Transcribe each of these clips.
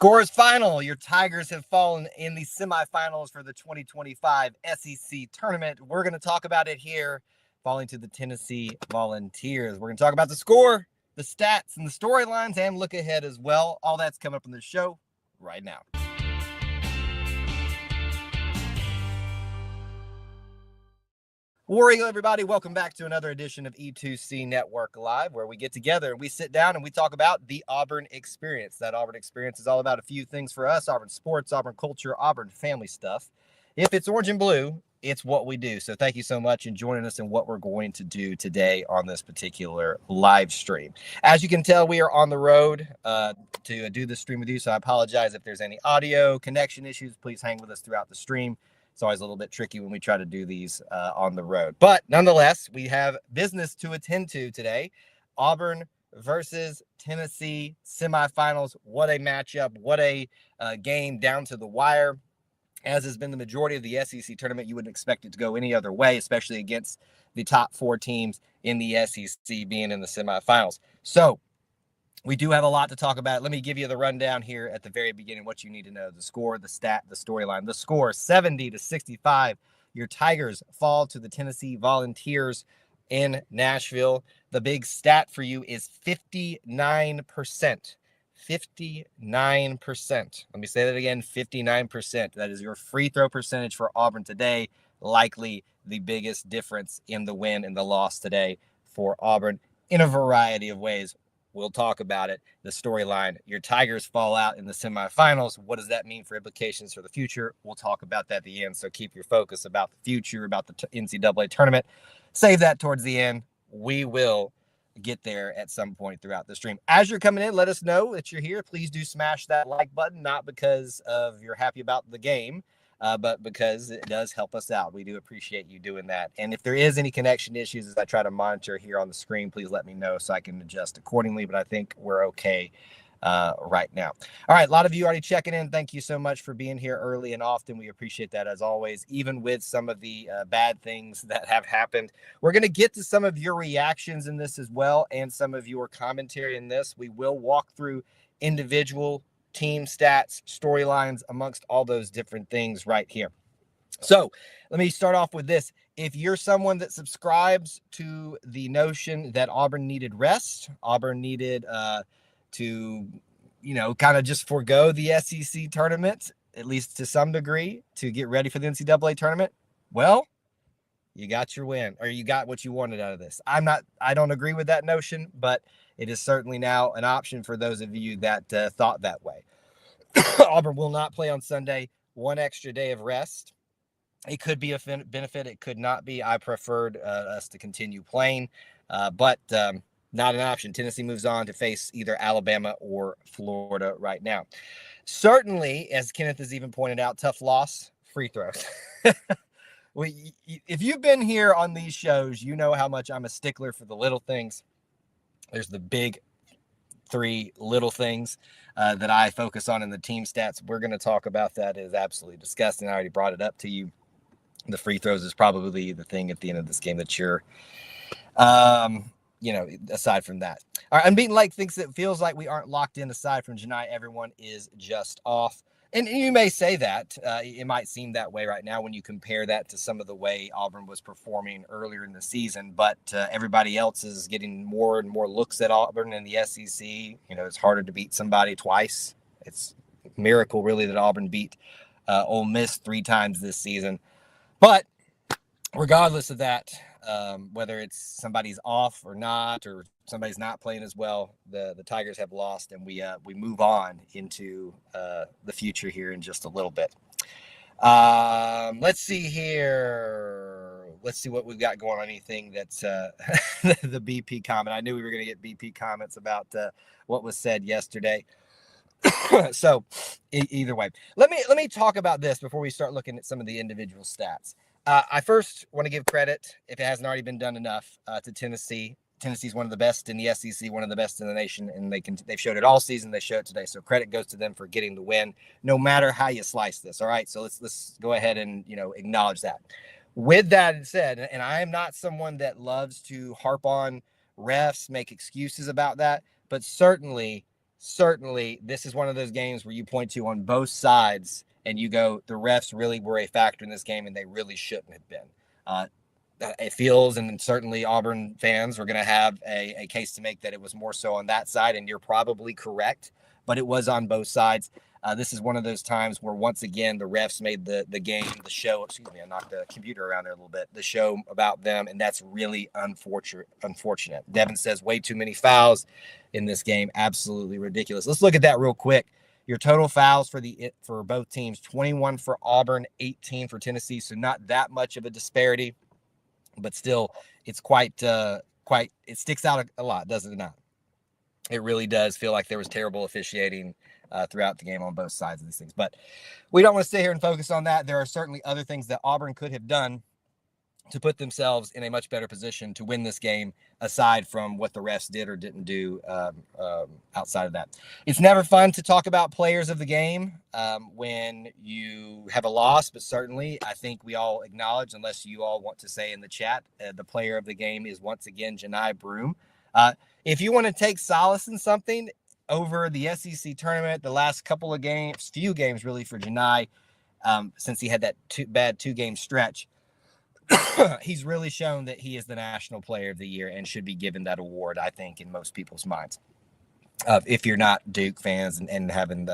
score is final. Your Tigers have fallen in the semifinals for the 2025 SEC tournament. We're going to talk about it here, falling to the Tennessee Volunteers. We're going to talk about the score, the stats, and the storylines, and look ahead as well. All that's coming up in the show right now. War Eagle, everybody, welcome back to another edition of E2C Network Live, where we get together and we sit down and we talk about the Auburn experience. That Auburn experience is all about a few things for us: Auburn sports, Auburn culture, Auburn family stuff. If it's orange and blue, it's what we do. So thank you so much for joining us in what we're going to do today on this particular live stream. As you can tell, we are on the road to do this stream with you, so I apologize if there's any audio connection issues. Please hang with us throughout the stream. It's always a little bit tricky when we try to do these on the road. But nonetheless, we have business to attend to today. Auburn versus Tennessee semifinals. What a matchup. What a game down to the wire. As has been the majority of the SEC tournament, you wouldn't expect it to go any other way, especially against the top four teams in the SEC being in the semifinals. So we do have a lot to talk about. Let me give you the rundown here at the very beginning, what you need to know: the score, the stat, the storyline. The score, 70-65. Your Tigers fall to the Tennessee Volunteers in Nashville. The big stat for you is 59%. 59%. Let me say that again, 59%. That is your free throw percentage for Auburn today. Likely the biggest difference in the win and the loss today for Auburn in a variety of ways. We'll talk about it. The storyline: your Tigers fall out in the semifinals. What does that mean for implications for the future? We'll talk about that at the end. So keep your focus about the future, about the NCAA tournament. Save that towards the end. We will get there at some point throughout the stream. As you're coming in, let us know that you're here. Please do smash that like button, not because of you're happy about the game, but because it does help us out. We do appreciate you doing that. And if there is any connection issues as I try to monitor here on the screen, please let me know so I can adjust accordingly. But I think we're okay right now. All right, a lot of you already checking in. Thank you so much for being here early and often. We appreciate that as always, even with some of the bad things that have happened. We're going to get to some of your reactions in this as well, and some of your commentary in this. We will walk through individual team stats, storylines, amongst all those different things right here. So let me start off with this. If you're someone that subscribes to the notion that Auburn needed rest, Auburn needed to, kind of just forego the SEC tournament, at least to some degree, to get ready for the NCAA tournament, well, you got your win, or you got what you wanted out of this. I don't agree with that notion, but it is certainly now an option for those of you that thought that way. Auburn will not play on Sunday. One extra day of rest. It could be a benefit. It could not be. I preferred us to continue playing, but not an option. Tennessee moves on to face either Alabama or Florida right now. Certainly, as Kenneth has even pointed out, tough loss, free throws. If you've been here on these shows, you know how much I'm a stickler for the little things. There's the big three little things that I focus on in the team stats. We're going to talk about that. It is absolutely disgusting. I already brought it up to you. The free throws is probably the thing at the end of this game that you're, aside from that. All right, Unbeaten Lake thinks it feels like we aren't locked in aside from Janai. Everyone is just off. And you may say that. It might seem that way right now when you compare that to some of the way Auburn was performing earlier in the season. But everybody else is getting more and more looks at Auburn in the SEC. It's harder to beat somebody twice. It's a miracle, really, that Auburn beat Ole Miss 3 times this season. But regardless of that, whether it's somebody's off or not, or somebody's not playing as well, the Tigers have lost, and we move on into the future here in just a little bit. Let's see here. Let's see what we've got going on. Anything that's the BP comment. I knew we were going to get BP comments about what was said yesterday. So either way, let me talk about this before we start looking at some of the individual stats. I first want to give credit, if it hasn't already been done enough, to Tennessee. Tennessee's one of the best in the SEC, one of the best in the nation, and they've showed it all season. They showed it today, so credit goes to them for getting the win, no matter how you slice this. All right, so let's go ahead and acknowledge that. With that said, and I am not someone that loves to harp on refs, make excuses about that, but certainly certainly this is one of those games where you point to on both sides and you go, the refs really were a factor in this game and they really shouldn't have been. It feels, and certainly Auburn fans are going to have a case to make that it was more so on that side, and you're probably correct, but it was on both sides. This is one of those times where, once again, the refs made the game, the show, excuse me, I knocked the computer around there a little bit, the show about them, and that's really unfortunate. Devin says way too many fouls in this game. Absolutely ridiculous. Let's look at that real quick. Your total fouls for both teams, 21 for Auburn, 18 for Tennessee, so not that much of a disparity. But still, it's quite it sticks out a lot, doesn't it not? It really does feel like there was terrible officiating throughout the game on both sides of these things. But we don't want to sit here and focus on that. There are certainly other things that Auburn could have done to put themselves in a much better position to win this game, aside from what the refs did or didn't do outside of that. It's never fun to talk about players of the game when you have a loss, but certainly I think we all acknowledge, unless you all want to say in the chat, the player of the game is once again Janai Broome. If you want to take solace in something over the SEC tournament, the last couple of games, few games really for Janai, since he had that bad two-game stretch, he's really shown that he is the National Player of the Year and should be given that award, I think, in most people's minds. If you're not Duke fans and having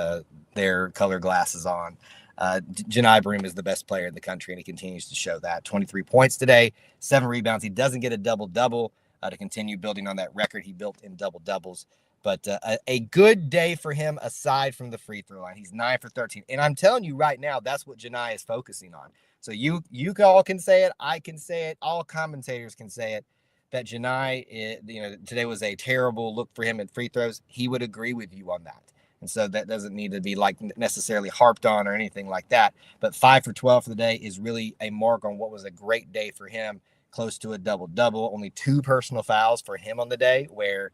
their color glasses on, Janai Broome is the best player in the country, and he continues to show that. 23 points today, 7 rebounds. He doesn't get a double-double to continue building on that record he built in double-doubles. But a good day for him aside from the free throw line. He's 9 for 13. And I'm telling you right now, that's what Janai is focusing on. So you all can say it. I can say it. All commentators can say it. That Janai, today was a terrible look for him at free throws. He would agree with you on that. And so that doesn't need to be necessarily harped on or anything like that. But 5 for 12 for the day is really a mark on what was a great day for him, close to a double-double. Only 2 personal fouls for him on the day, where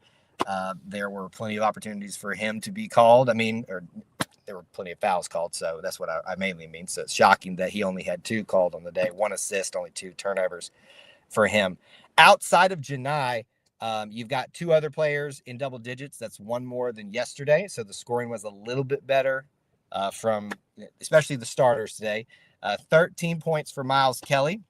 there were plenty of opportunities for him to be called. There were plenty of fouls called, so that's what I mainly mean. So it's shocking that he only had 2 called on the day, 1 assist, only 2 turnovers for him. Outside of Janai, you've got 2 other players in double digits. That's 1 more than yesterday, so the scoring was a little bit better from especially the starters today. 13 points for Miles Kelly,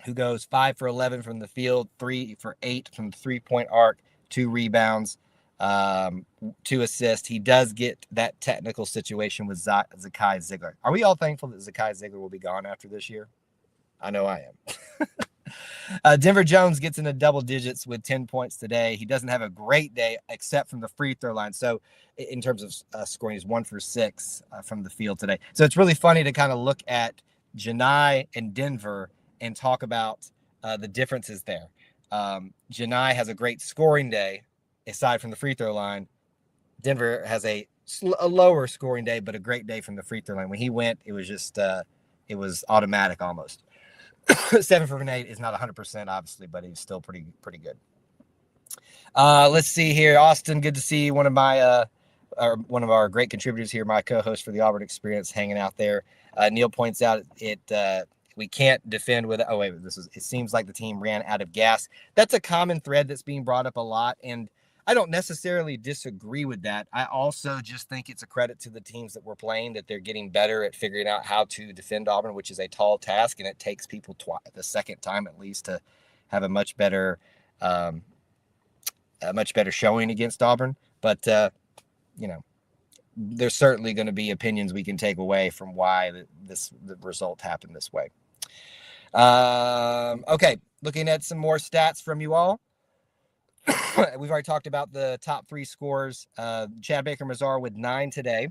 who goes 5 for 11 from the field, 3 for 8 from the three-point arc, 2 rebounds, 2 assists. He does get that technical situation with Zakai Ziegler. Are we all thankful that Zakai Ziegler will be gone after this year? I know I am. Denver Jones gets into double digits with 10 points today. He doesn't have a great day except from the free throw line. So in terms of scoring, he's 1 for 6 from the field today. So it's really funny to kind of look at Janai and Denver and talk about the differences there. Janai has a great scoring day aside from the free throw line. Denver has a lower scoring day, but a great day from the free throw line. When he went, it was just it was automatic almost. 7 for 8 is not 100%, obviously, but he's still pretty good. Let's see here, Austin. Good to see one of our great contributors here, my co-host for the Auburn Experience, hanging out there. Neil points out we can't defend with. Oh wait, it seems like the team ran out of gas. That's a common thread that's being brought up a lot, and I don't necessarily disagree with that. I also just think it's a credit to the teams that we're playing that they're getting better at figuring out how to defend Auburn, which is a tall task, and it takes people the second time at least to have a much better showing against Auburn. But there's certainly going to be opinions we can take away from why the result happened this way. Okay, looking at some more stats from you all. We've already talked about the top 3 scores. Chad Baker-Mazar with 9 today.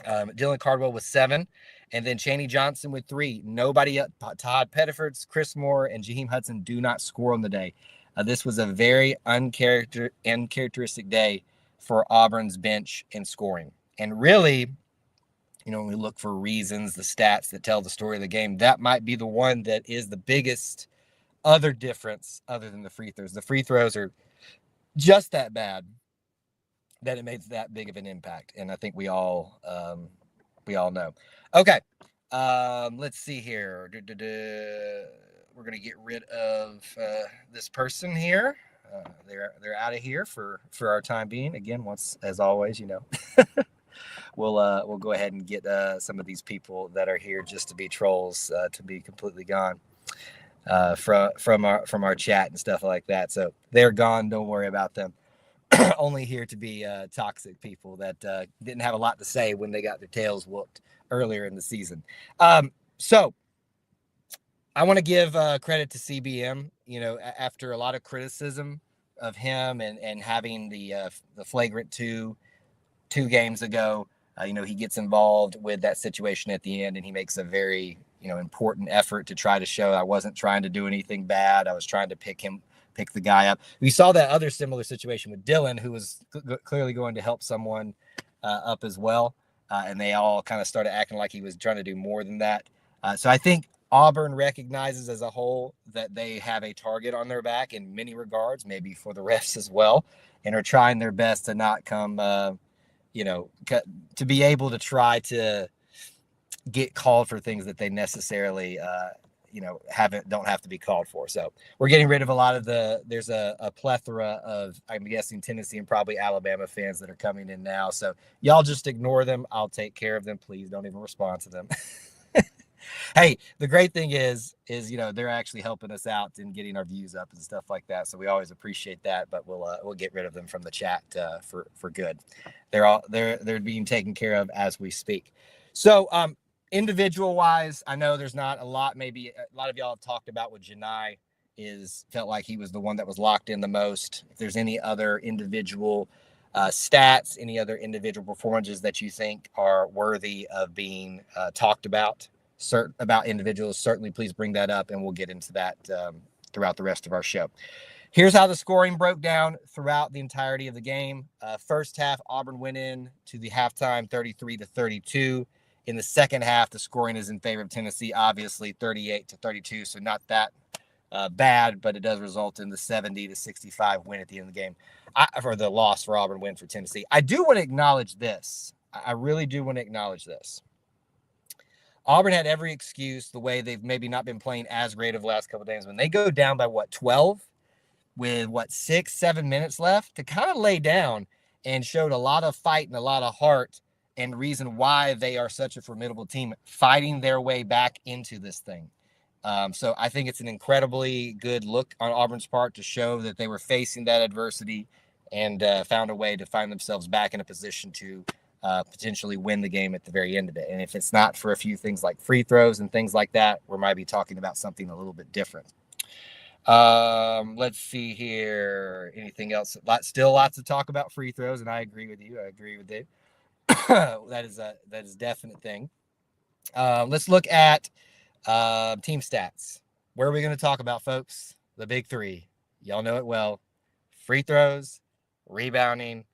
Dylan Cardwell with 7. And then Chaney Johnson with 3. Nobody up. Todd Pettiford, Chris Moore, and Jaheim Hudson do not score on the day. This was a very uncharacteristic day for Auburn's bench in scoring. And really, when we look for reasons, the stats that tell the story of the game, that might be the one that is the biggest other difference other than the free throws. The free throws are just that bad that it makes that big of an impact. And I think we all know. Okay. Let's see here. We're going to get rid of this person here. they're out of here for our time being. Again, once as always, we'll go ahead and get some of these people that are here just to be trolls to be completely gone from our chat and stuff like that. So they're gone. Don't worry about them. Only here to be toxic people that didn't have a lot to say when they got their tails whooped earlier in the season. So I want to give credit to CBM. After a lot of criticism of him and having the flagrant two games ago, he gets involved with that situation at the end, and he makes a very important effort to try to show I wasn't trying to do anything bad. I was trying to pick the guy up. We saw that other similar situation with Dylan, who was clearly going to help someone up as well, and they all kind of started acting like he was trying to do more than that. So I think Auburn recognizes as a whole that they have a target on their back in many regards, maybe for the refs as well, and are trying their best to not come, to be able to try to get called for things that they necessarily, don't have to be called for. So we're getting rid of a lot of there's a plethora of, I'm guessing, Tennessee and probably Alabama fans that are coming in now. So y'all just ignore them. I'll take care of them. Please don't even respond to them. Hey, the great thing is they're actually helping us out and getting our views up and stuff like that. So we always appreciate that, but we'll get rid of them from the chat for good. They're being taken care of as we speak. So individual wise, I know there's not a lot. Maybe a lot of y'all have talked about what Janai felt like he was the one that was locked in the most. If there's any other individual stats, any other individual performances that you think are worthy of being talked about individuals, certainly please bring that up, and we'll get into that throughout the rest of our show. Here's how the scoring broke down throughout the entirety of the game. First half, Auburn went in to the halftime 33-32. In the second half, the scoring is in favor of Tennessee, obviously 38-32, so not that bad, but it does result in the 70-65 win at the end of the game, for the loss for Auburn, win for Tennessee. I do want to acknowledge this. I really do want to acknowledge this. Auburn had every excuse, the way they've maybe not been playing as great of the last couple of days, when they go down by 12 with 6-7 minutes left, to kind of lay down, and showed a lot of fight and a lot of heart, and reason why they are such a formidable team, fighting their way back into this thing. So I think it's an incredibly good look on Auburn's part to show that they were facing that adversity and found a way to find themselves back in a position to potentially win the game at the very end of it. And if it's not for a few things like free throws and things like that, we might be talking about something a little bit different. Let's see here. Anything else? Still lots to talk about free throws, and I agree with you. I agree with Dave. that is a definite thing. Let's look at team stats. Where are we going to talk about, folks? The big three. Y'all know it well. Free throws, rebounding,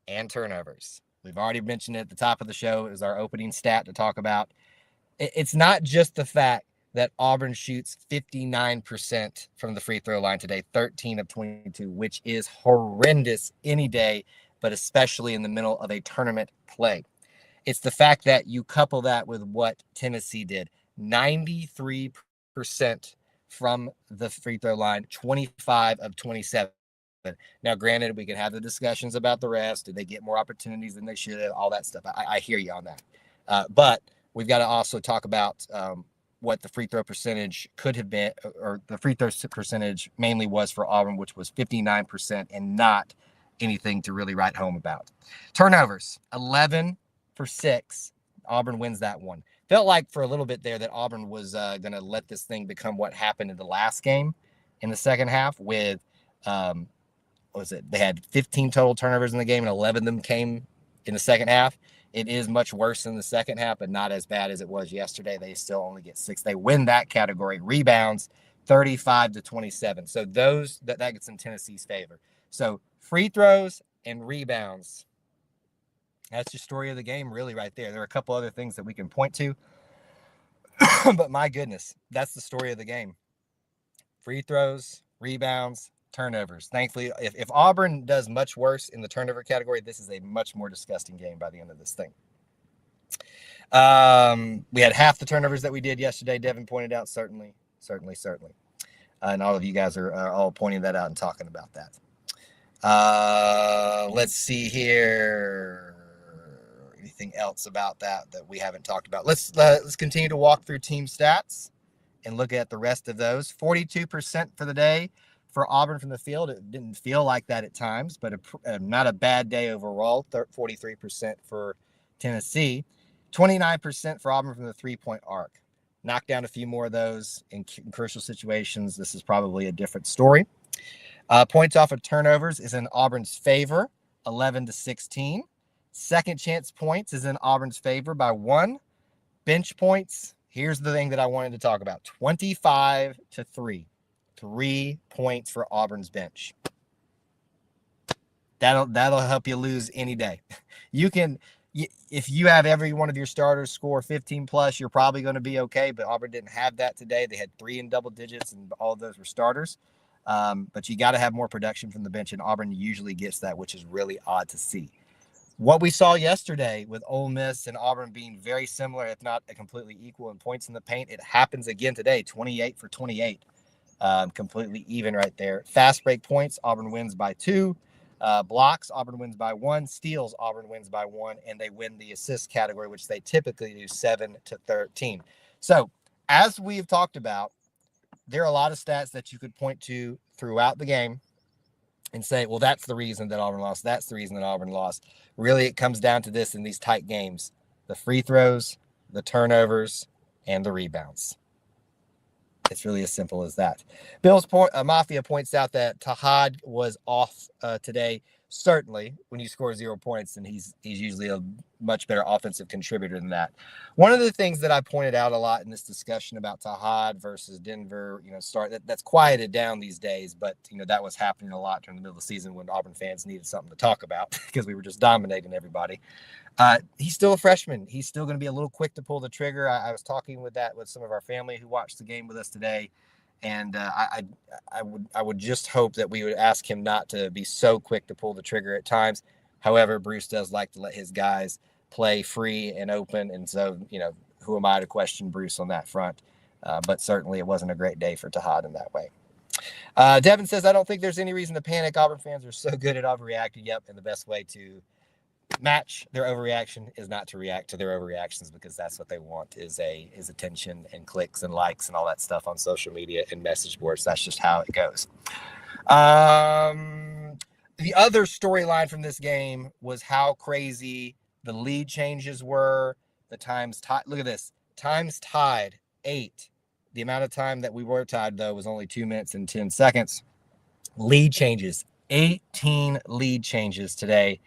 and turnovers. We've already mentioned it at the top of the show. It was our opening stat to talk about. It's not just the fact that Auburn shoots 59% from the free throw line today, 13 of 22, which is horrendous any day, but especially in the middle of a tournament play. It's the fact that you couple that with what Tennessee did, 93% from the free throw line, 25 of 27. Now, granted, we can have the discussions about the rest. Did they get more opportunities than they should have? All that stuff. I hear you on that. But we've got to also talk about what the free throw percentage could have been, or the free throw percentage mainly was for Auburn, which was 59%, and not anything to really write home about. Turnovers, 11 for 6. Auburn wins that one. Felt like for a little bit there that Auburn was going to let this thing become what happened in the last game in the second half with what was it? They had 15 total turnovers in the game, and 11 of them came in the second half. It is much worse in the second half, but not as bad as it was yesterday. They still only get 6. They win that category. Rebounds, 35-27. So that gets in Tennessee's favor. So free throws and rebounds. That's your story of the game, really, right there. There are a couple other things that we can point to, but my goodness, that's the story of the game. Free throws, rebounds, turnovers. Thankfully, if Auburn does much worse in the turnover category, this is a much more disgusting game by the end of this thing. We had half the turnovers that we did yesterday. Devin pointed out, certainly. And all of you guys are all pointing that out and talking about that. Let's see here. Anything else about that we haven't talked about? Let's continue to walk through team stats and look at the rest of those. 42% for the day for Auburn from the field. It didn't feel like that at times, but not a bad day overall. 43% for Tennessee. 29% for Auburn from the three-point arc. Knock down a few more of those in crucial situations. This is probably a different story. Points off of turnovers is in Auburn's favor, 11-16. Second chance points is in Auburn's favor by 1. Bench points, here's the thing that I wanted to talk about. 25-3. 3 points for Auburn's bench. That'll help you lose any day. If you have every one of your starters score 15 plus, you're probably going to be okay. But Auburn didn't have that today. They had 3 in double digits, and all of those were starters. But you got to have more production from the bench, and Auburn usually gets that, which is really odd to see. What we saw yesterday with Ole Miss and Auburn being very similar, if not completely equal in points in the paint, it happens again today, 28 for 28. Completely even right there. Fast break points, Auburn wins by 2. Blocks, Auburn wins by 1. Steals, Auburn wins by 1. And they win the assist category, which they typically do 7-13. So, as we've talked about, there are a lot of stats that you could point to throughout the game and say, well, that's the reason that Auburn lost. That's the reason that Auburn lost. Really, it comes down to this in these tight games: the free throws, the turnovers, and the rebounds. It's really as simple as that. Bill's Mafia points out that Tahad was off today. Certainly, when you score 0 points, then he's usually a much better offensive contributor than that. One of the things that I pointed out a lot in this discussion about Tahad versus Denver, that's quieted down these days, but that was happening a lot during the middle of the season when Auburn fans needed something to talk about because we were just dominating everybody. He's still a freshman. He's still going to be a little quick to pull the trigger. I was talking with some of our family who watched the game with us today, and I would just hope that we would ask him not to be so quick to pull the trigger at times. However, Bruce does like to let his guys play free and open, and so who am I to question Bruce on that front? But certainly, it wasn't a great day for Tahad in that way. Devin says, I don't think there's any reason to panic. Auburn fans are so good at overreacting. Yep, and the best way to match their overreaction is not to react to their overreactions, because that's what they want is attention and clicks and likes and all that stuff on social media and message boards. That's just how it goes. The other storyline from this game was how crazy the lead changes were. The times tied. Look at this. Times tied 8. The amount of time that we were tied, though, was only 2 minutes and 10 seconds. Lead changes. 18 lead changes today.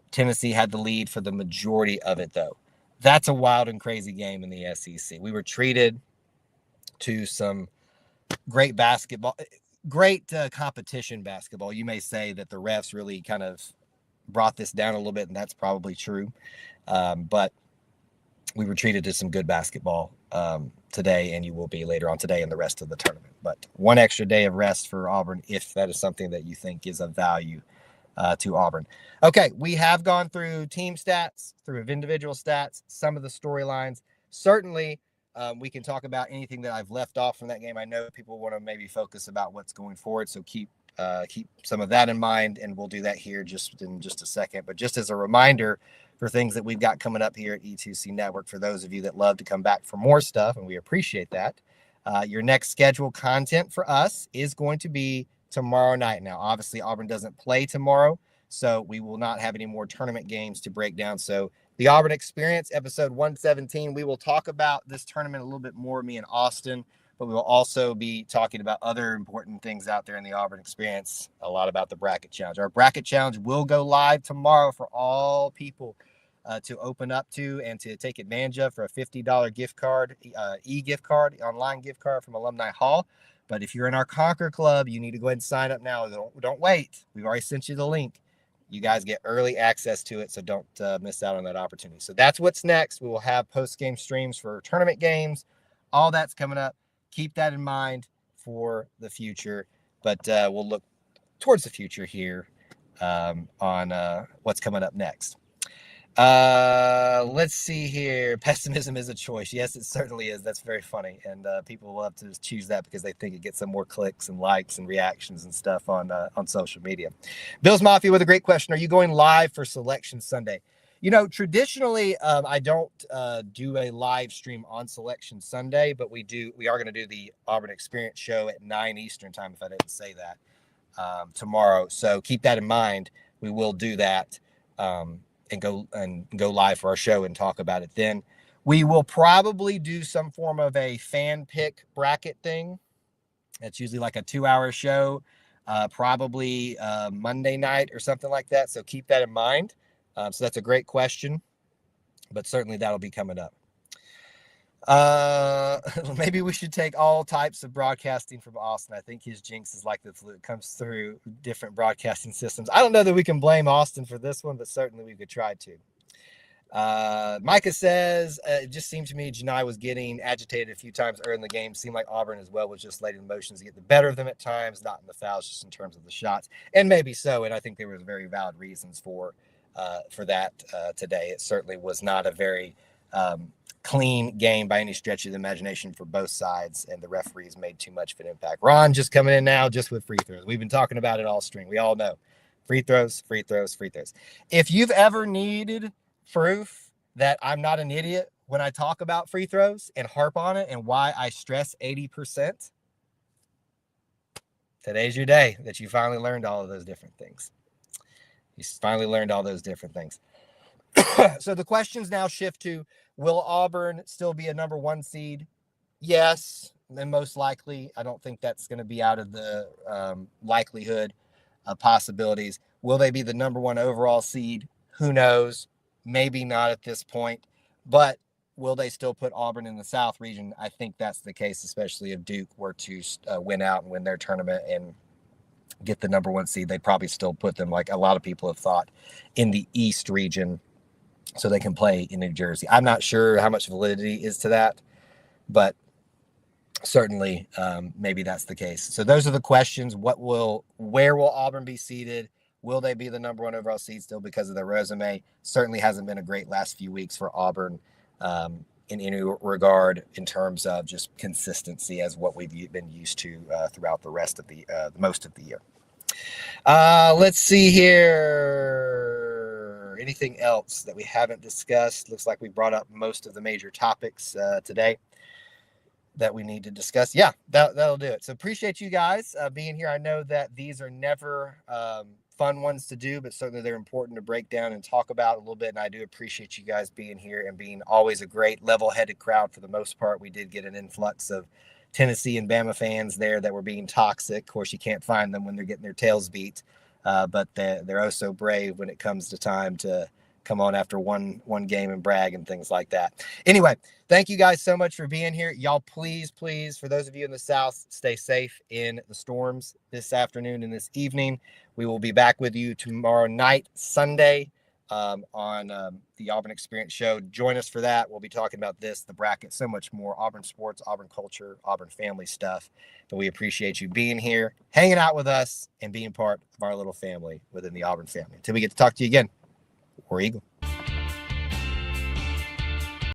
Tennessee had the lead for the majority of it, though. That's a wild and crazy game in the SEC. We were treated to some great basketball, great competition basketball. You may say that the refs really kind of brought this down a little bit, and that's probably true. But we were treated to some good basketball today, and you will be later on today and the rest of the tournament. But one extra day of rest for Auburn, if that is something that you think is of value to Auburn. Okay, we have gone through team stats, through individual stats, some of the storylines. Certainly, we can talk about anything that I've left off from that game. I know people want to maybe focus about what's going forward, so keep some of that in mind, and we'll do that here in just a second. But just as a reminder for things that we've got coming up here at E2C Network, for those of you that love to come back for more stuff, and we appreciate that, your next scheduled content for us is going to be tomorrow night. Now, obviously, Auburn doesn't play tomorrow, so we will not have any more tournament games to break down. So the Auburn Experience, episode 117, we will talk about this tournament a little bit more, me and Austin, but we will also be talking about other important things out there in the Auburn Experience, a lot about the Bracket Challenge. Our Bracket Challenge will go live tomorrow for all people to open up to and to take advantage of, for a $50 gift card, e-gift card, online gift card from Alumni Hall. But if you're in our Conquer Club, you need to go ahead and sign up now. Don't wait. We've already sent you the link. You guys get early access to it, so don't miss out on that opportunity. So that's what's next. We will have post-game streams for tournament games. All that's coming up. Keep that in mind for the future. But we'll look towards the future here on what's coming up next. Let's see here. Pessimism is a choice. Yes, it certainly is. That's very funny, and people love to choose that because they think it gets some more clicks and likes and reactions and stuff on social media. Bills Mafia with a great question: are you going live for Selection Sunday? Traditionally, I don't do a live stream on Selection Sunday, but we are going to do the Auburn Experience show at 9 Eastern time. If I didn't say that, tomorrow, so keep that in mind. We will do that. And go live for our show and talk about it then. We will probably do some form of a fan pick bracket thing. It's usually like a 2-hour show, probably Monday night or something like that. So keep that in mind. So that's a great question, but certainly that'll be coming up. Maybe we should take all types of broadcasting from Austin. I think his jinx is like the flu. It comes through different broadcasting systems. I don't know that we can blame Austin for this one, but certainly we could try to. Micah says, it just seemed to me Janai was getting agitated a few times early in the game. Seemed like Auburn as well was just letting the motions get the better of them at times, not in the fouls, just in terms of the shots. And maybe so, and I think there was very valid reasons for that today. It certainly was not a very clean game by any stretch of the imagination for both sides, and the referees made too much of an impact. Ron just coming in now just with free throws. We've been talking about it all string. We all know free throws, free throws, free throws. If you've ever needed proof that I'm not an idiot when I talk about free throws and harp on it and why I stress 80%, today's your day that you finally learned all of those different things. You finally learned all those different things. So the questions now shift to, will Auburn still be a number 1 seed? Yes, and most likely. I don't think that's going to be out of the likelihood of possibilities. Will they be the number 1 overall seed? Who knows? Maybe not at this point. But will they still put Auburn in the South region? I think that's the case, especially if Duke were to win out and win their tournament and get the number 1 seed. They'd probably still put them, like a lot of people have thought, in the East region, so they can play in New Jersey. I'm not sure how much validity is to that, but certainly maybe that's the case. So those are the questions. Where will Auburn be seated? Will they be the number 1 overall seed still because of their resume? Certainly hasn't been a great last few weeks for Auburn in any regard in terms of just consistency as what we've been used to throughout the rest of the most of the year. Let's see here. Anything else that we haven't discussed? Looks like we brought up most of the major topics today that we need to discuss. Yeah, that'll do it. So appreciate you guys being here. I know that these are never fun ones to do, but certainly they're important to break down and talk about a little bit. And I do appreciate you guys being here and being always a great level-headed crowd for the most part. We did get an influx of Tennessee and Bama fans there that were being toxic. Of course, you can't find them when they're getting their tails beat, but they're oh so brave when it comes to time to come on after one game and brag and things like that. Anyway, thank you guys so much for being here. Y'all, please, for those of you in the South, stay safe in the storms this afternoon and this evening. We will be back with you tomorrow night, Sunday, on the Auburn Experience show. Join us for that. We'll be talking about this, the bracket, so much more. Auburn sports, Auburn culture, Auburn family stuff. But we appreciate you being here, hanging out with us, and being part of our little family within the Auburn family. Until we get to talk to you again, War Eagle.